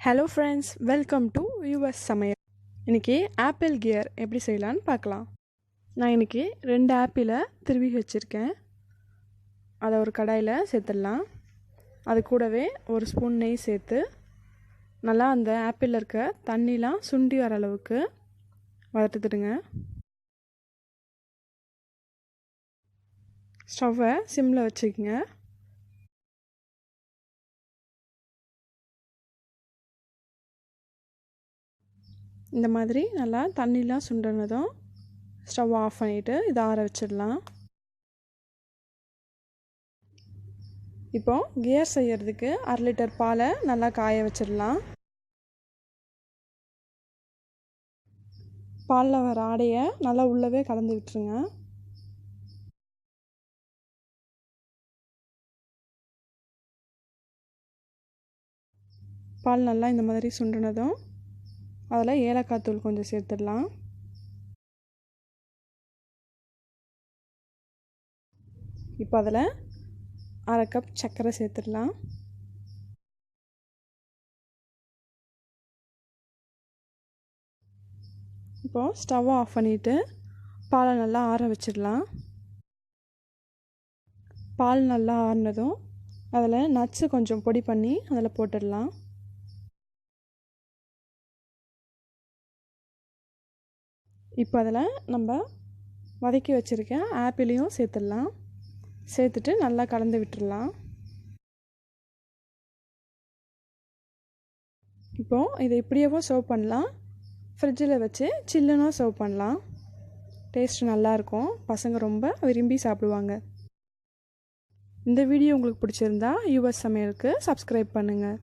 Hello friends, welcome to US சமையல். இன்றைக்கி apple gear எப்படி செய்யலான்னு பார்க்கலாம். நான் இன்றைக்கி 2 ஆப்பிளை திருவி வச்சுருக்கேன். அதை ஒரு கடாயில் சேர்த்துடலாம். அது கூடவே ஒரு ஸ்பூன் நெய் சேர்த்து நல்லா அந்த ஆப்பிளில் இருக்க தண்ணிலாம் சுண்டி வர அளவுக்கு வறுத்துடுங்க. ஸ்டவ்வை சிம்மில் வச்சுக்கோங்க. இந்த மாதிரி நல்லா தண்ணிலாம் சுண்டினதும் ஸ்டவ் ஆஃப் பண்ணிவிட்டு இதை ஆற வச்சிடலாம். இப்போது கியர் செய்கிறதுக்கு 1/2 லிட்டர் பாலை நல்லா காய வச்சிடலாம். பாலில் வர ஆடையை நல்லா உள்ளவே கலந்து விட்டுருங்க. பால் நல்லா இந்த மாதிரி சுண்டினதும் அதில் ஏலக்காய் தூள் கொஞ்சம் சேர்த்துடலாம். இப்போ அதில் 1/2 கப் சர்க்கரை சேர்த்துடலாம். இப்போது ஸ்டவ்வை ஆஃப் பண்ணிவிட்டு பாலை நல்லா ஆற வச்சிடலாம். பால் நல்லா ஆறினதும் அதில் நட்ஸு கொஞ்சம் பொடி பண்ணி அதில் போட்டுடலாம். இப்போ அதில் நம்ம வதக்கி வச்சுருக்க ஆப்பிளையும் சேர்த்துடலாம். சேர்த்துட்டு நல்லா கலந்து விட்டுடலாம். இப்போது இதை இப்படியேவும் சர்வ் பண்ணலாம். ஃப்ரிட்ஜில் வச்சு சில்லுனா சர்வ் பண்ணலாம். டேஸ்ட் நல்லாயிருக்கும். பசங்க ரொம்ப விரும்பி சாப்பிடுவாங்க. இந்த வீடியோ உங்களுக்கு பிடிச்சிருந்தா யுஎஸ் சமையலுக்கு சப்ஸ்கிரைப் பண்ணுங்கள்.